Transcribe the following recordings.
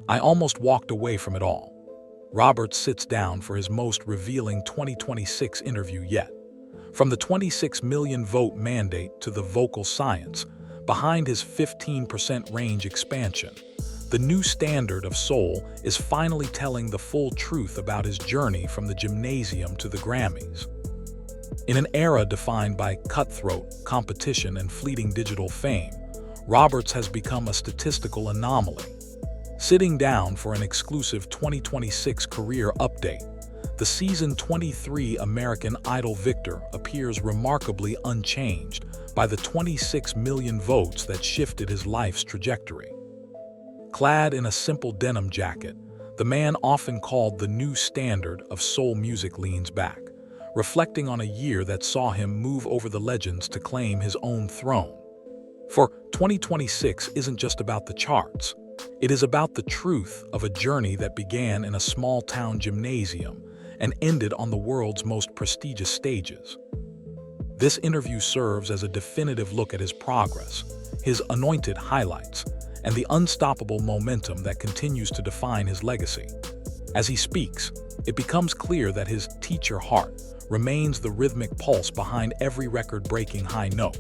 I almost walked away from it all. Roberts sits down for his most revealing 2026 interview yet. From the 26 million vote mandate to the vocal science, behind his 15% range expansion, the new standard of soul is finally telling the full truth about his journey from the gymnasium to the Grammys. In an era defined by cutthroat, competition, and fleeting digital fame, Roberts has become a statistical anomaly. Sitting down for an exclusive 2026 career update, the season 23 American Idol victor appears remarkably unchanged by the 26 million votes that shifted his life's trajectory. Clad in a simple denim jacket, the man often called the new standard of soul music leans back, reflecting on a year that saw him move over the legends to claim his own throne. For 2026 isn't just about the charts. It is about the truth of a journey that began in a small-town gymnasium and ended on the world's most prestigious stages. This interview serves as a definitive look at his progress, his anointed highlights, and the unstoppable momentum that continues to define his legacy. As he speaks, it becomes clear that his teacher heart remains the rhythmic pulse behind every record-breaking high note.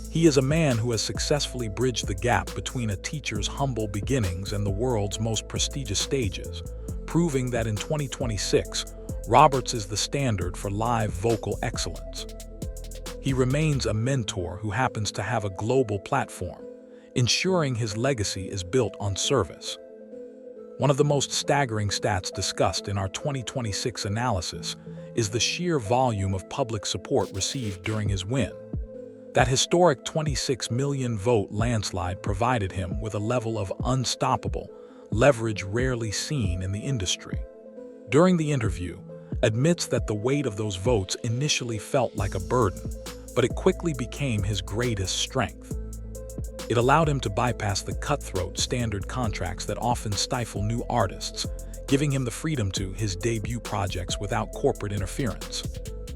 He is a man who has successfully bridged the gap between a teacher's humble beginnings and the world's most prestigious stages, proving that in 2026, Roberts is the standard for live vocal excellence. He remains a mentor who happens to have a global platform, ensuring his legacy is built on service. One of the most staggering stats discussed in our 2026 analysis is the sheer volume of public support received during his win. That historic 26 million vote landslide provided him with a level of unstoppable leverage rarely seen in the industry. During the interview, admits that the weight of those votes initially felt like a burden, but it quickly became his greatest strength. It allowed him to bypass the cutthroat standard contracts that often stifle new artists, giving him the freedom to his debut projects without corporate interference.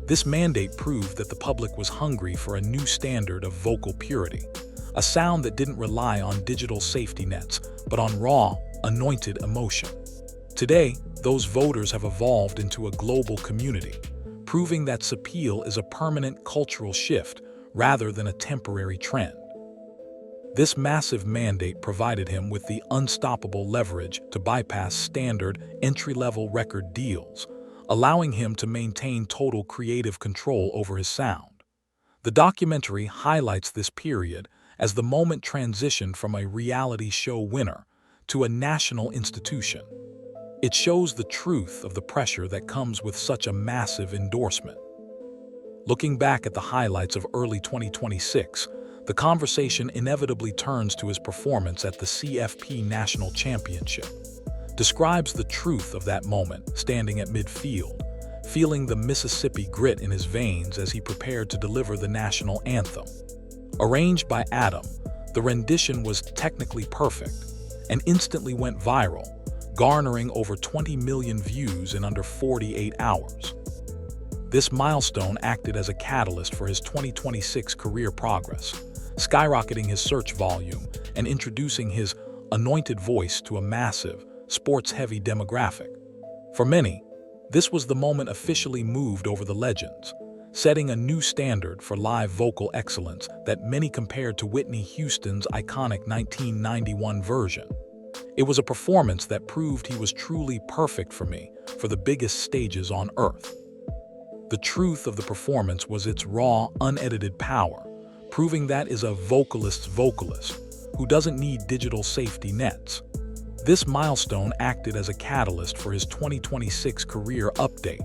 This mandate proved that the public was hungry for a new standard of vocal purity, a sound that didn't rely on digital safety nets, but on raw, anointed emotion. Today, those voters have evolved into a global community, proving that this appeal is a permanent cultural shift rather than a temporary trend. This massive mandate provided him with the unstoppable leverage to bypass standard entry-level record deals, allowing him to maintain total creative control over his sound. The documentary highlights this period as the moment transitioned from a reality show winner to a national institution. It shows the truth of the pressure that comes with such a massive endorsement. Looking back at the highlights of early 2026, the conversation inevitably turns to his performance at the CFP National Championship. Describes the truth of that moment, standing at midfield, feeling the Mississippi grit in his veins as he prepared to deliver the national anthem. Arranged by Adam, the rendition was technically perfect and instantly went viral, garnering over 20 million views in under 48 hours. This milestone acted as a catalyst for his 2026 career progress, skyrocketing his search volume and introducing his anointed voice to a massive, sports-heavy demographic. For many, this was the moment officially moved over the legends, setting a new standard for live vocal excellence that many compared to Whitney Houston's iconic 1991 version. It was a performance that proved he was truly perfect for me for the biggest stages on Earth. The truth of the performance was its raw, unedited power, proving that is a vocalist's vocalist who doesn't need digital safety nets. This milestone acted as a catalyst for his 2026 career update,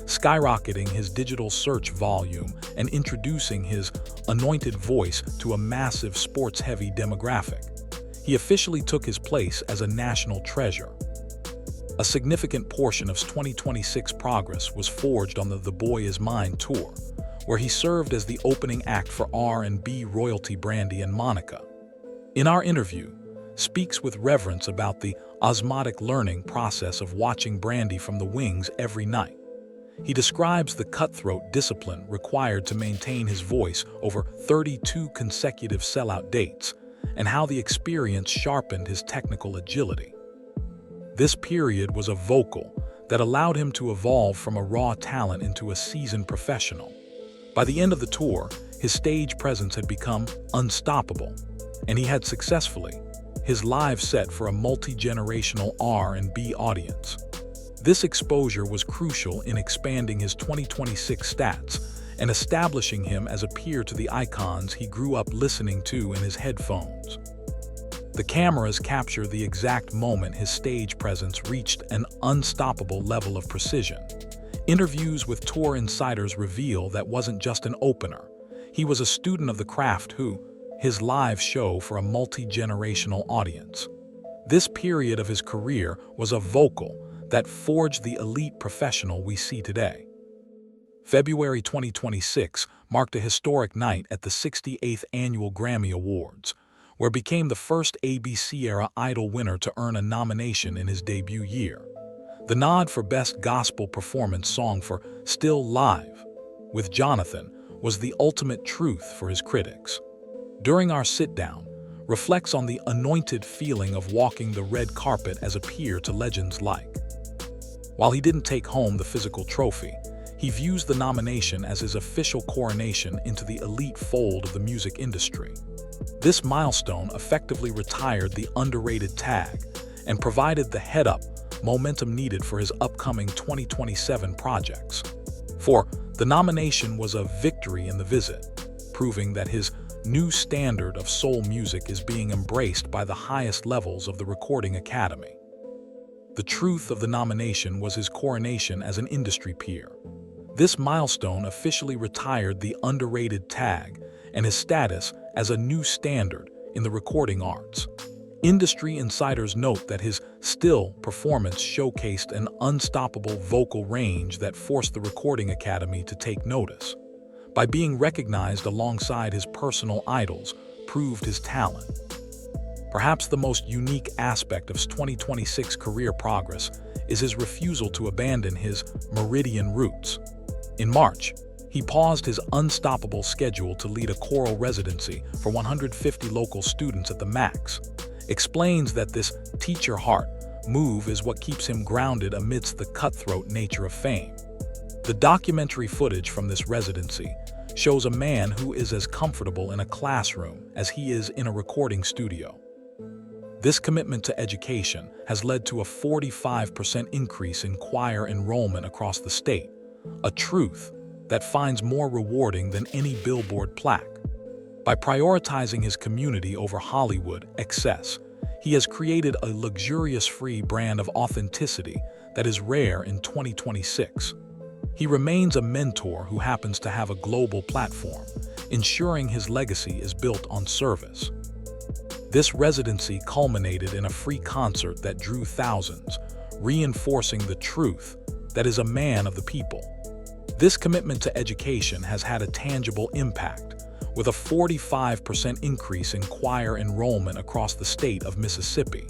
skyrocketing his digital search volume and introducing his anointed voice to a massive sports-heavy demographic. He officially took his place as a national treasure. A significant portion of his 2026 progress was forged on the Boy Is Mine tour, where he served as the opening act for R&B royalty Brandy and Monica. In our interview, speaks with reverence about the osmotic learning process of watching Brandy from the wings every night. He describes the cutthroat discipline required to maintain his voice over 32 consecutive sellout dates, and how the experience sharpened his technical agility. This period was a vocal that allowed him to evolve from a raw talent into a seasoned professional. By the end of the tour, his stage presence had become unstoppable, and he had successfully his live set for a multi-generational R&B audience. This exposure was crucial in expanding his 2026 stats and establishing him as a peer to the icons he grew up listening to in his headphones. The cameras capture the exact moment his stage presence reached an unstoppable level of precision. Interviews with tour insiders reveal that wasn't just an opener. He was a student of the craft his live show for a multi-generational audience. This period of his career was a vocal that forged the elite professional we see today. February 2026 marked a historic night at the 68th Annual Grammy Awards, where he became the first ABC-era Idol winner to earn a nomination in his debut year. The nod for Best Gospel Performance Song for Still Live with Jonathan was the ultimate truth for his critics. During our sit-down, reflects on the anointed feeling of walking the red carpet as a peer to legends like. While he didn't take home the physical trophy, he views the nomination as his official coronation into the elite fold of the music industry. This milestone effectively retired the underrated tag and provided the head-up momentum needed for his upcoming 2027 projects. For the nomination was a victory in the visit, proving that his new standard of soul music is being embraced by the highest levels of the Recording Academy. The truth of the nomination was his coronation as an industry peer. This milestone officially retired the underrated tag and his status as a new standard in the recording arts. Industry insiders note that his still performance showcased an unstoppable vocal range that forced the Recording Academy to take notice. By being recognized alongside his personal idols, proved his talent. Perhaps the most unique aspect of his 2026 career progress is his refusal to abandon his Meridian Roots. In March, he paused his unstoppable schedule to lead a choral residency for 150 local students at the Max. Explains that this teacher heart move is what keeps him grounded amidst the cutthroat nature of fame. The documentary footage from this residency shows a man who is as comfortable in a classroom as he is in a recording studio. This commitment to education has led to a 45% increase in choir enrollment across the state, a truth that finds more rewarding than any Billboard plaque. By prioritizing his community over Hollywood excess, he has created a luxurious free brand of authenticity that is rare in 2026. He remains a mentor who happens to have a global platform, ensuring his legacy is built on service. This residency culminated in a free concert that drew thousands, reinforcing the truth that is a man of the people. This commitment to education has had a tangible impact, with a 45% increase in choir enrollment across the state of Mississippi.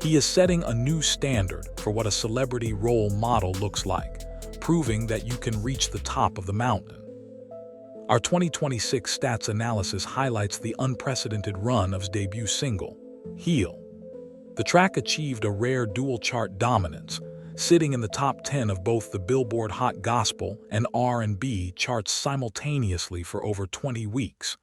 He is setting a new standard for what a celebrity role model looks like, proving that you can reach the top of the mountain. Our 2026 stats analysis highlights the unprecedented run of his debut single, Heal. The track achieved a rare dual-chart dominance, sitting in the top 10 of both the Billboard Hot Gospel and R&B charts simultaneously for over 20 weeks.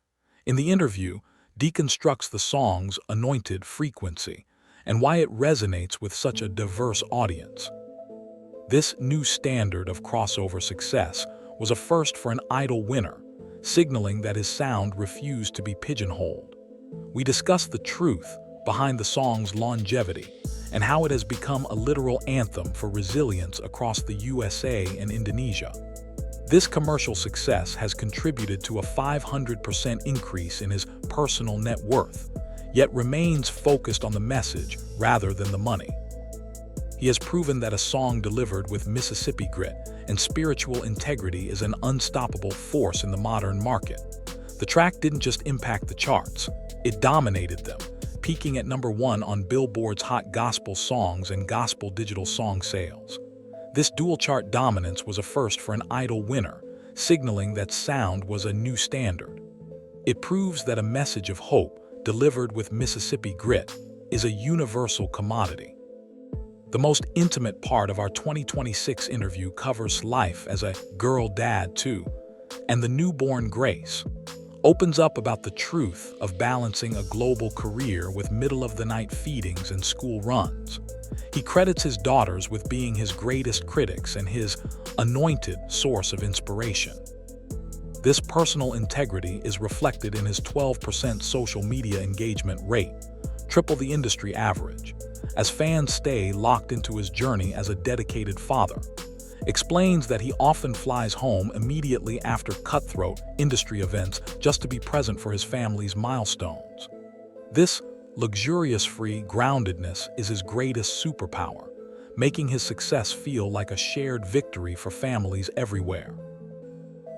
In the interview, deconstructs the song's anointed frequency and why it resonates with such a diverse audience. This new standard of crossover success was a first for an Idol winner, signaling that his sound refused to be pigeonholed. We discussed the truth behind the song's longevity and how it has become a literal anthem for resilience across the USA and Indonesia. This commercial success has contributed to a 500% increase in his personal net worth, yet remains focused on the message rather than the money. He has proven that a song delivered with Mississippi grit and spiritual integrity is an unstoppable force in the modern market. The track didn't just impact the charts, it dominated them, peaking at #1 on Billboard's Hot Gospel Songs and Gospel Digital Song Sales. This dual-chart dominance was a first for an Idol winner, signaling that sound was a new standard. It proves that a message of hope, delivered with Mississippi grit, is a universal commodity. The most intimate part of our 2026 interview covers life as a girl dad too, and the newborn Grace opens up about the truth of balancing a global career with middle-of-the-night feedings and school runs. He credits his daughters with being his greatest critics and his anointed source of inspiration. This personal integrity is reflected in his 12% social media engagement rate, triple the industry average, as fans stay locked into his journey as a dedicated father. Explains that he often flies home immediately after cutthroat industry events just to be present for his family's milestones. This luxurious-free groundedness is his greatest superpower, making his success feel like a shared victory for families everywhere.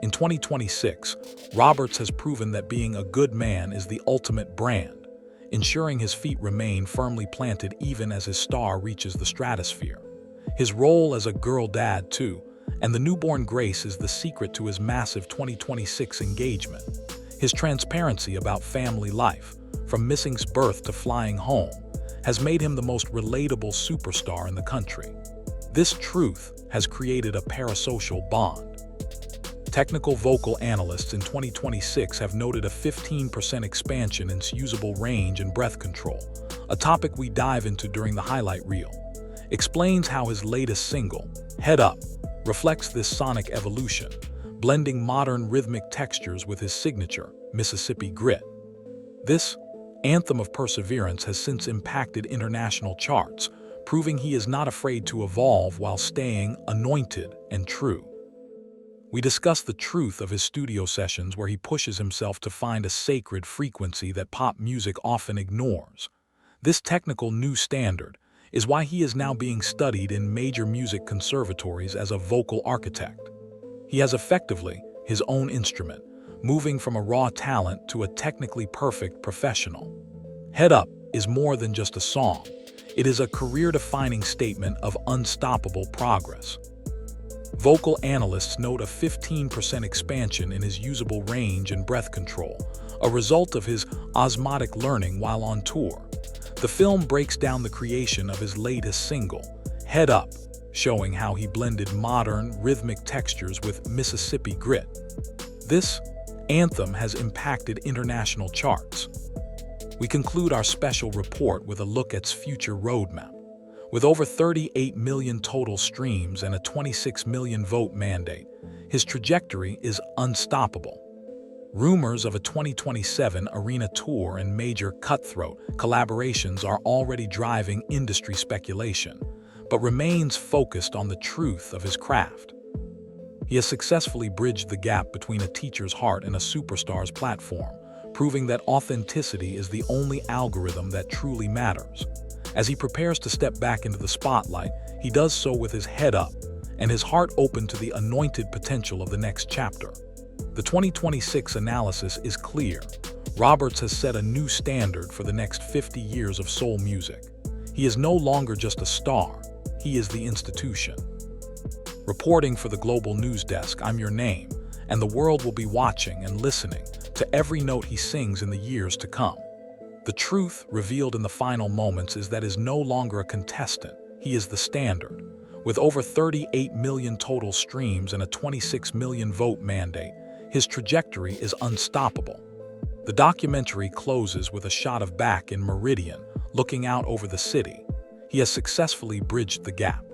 In 2026, Roberts has proven that being a good man is the ultimate brand, ensuring his feet remain firmly planted even as his star reaches the stratosphere. His role as a girl dad, too, and the newborn Grace is the secret to his massive 2026 engagement. His transparency about family life, from missing birth to flying home, has made him the most relatable superstar in the country. This truth has created a parasocial bond. Technical vocal analysts in 2026 have noted a 15% expansion in usable range and breath control, a topic we dive into during the highlight reel. Explains how his latest single, Head Up, reflects this sonic evolution, blending modern rhythmic textures with his signature, Mississippi grit. This anthem of perseverance has since impacted international charts, proving he is not afraid to evolve while staying anointed and true. We discuss the truth of his studio sessions where he pushes himself to find a sacred frequency that pop music often ignores. This technical new standard is why he is now being studied in major music conservatories as a vocal architect. He has effectively his own instrument, moving from a raw talent to a technically perfect professional. Head Up is more than just a song. It is a career-defining statement of unstoppable progress. Vocal analysts note a 15% expansion in his usable range and breath control, a result of his osmotic learning while on tour. The film breaks down the creation of his latest single, Head Up, showing how he blended modern, rhythmic textures with Mississippi grit. This anthem has impacted international charts. We conclude our special report with a look at its future roadmap. With over 38 million total streams and a 26 million vote mandate, his trajectory is unstoppable. Rumors of a 2027 arena tour and major cutthroat collaborations are already driving industry speculation, but remains focused on the truth of his craft. He has successfully bridged the gap between a teacher's heart and a superstar's platform, proving that authenticity is the only algorithm that truly matters. As he prepares to step back into the spotlight, he does so with his head up and his heart open to the anointed potential of the next chapter. The 2026 analysis is clear. Roberts has set a new standard for the next 50 years of soul music. He is no longer just a star, he is the institution. Reporting for the Global News Desk, I'm your name, and the world will be watching and listening to every note he sings in the years to come. The truth revealed in the final moments is that he is no longer a contestant, he is the standard. With over 38 million total streams and a 26 million vote mandate, his trajectory is unstoppable. The documentary closes with a shot of back in Meridian, looking out over the city. He has successfully bridged the gap.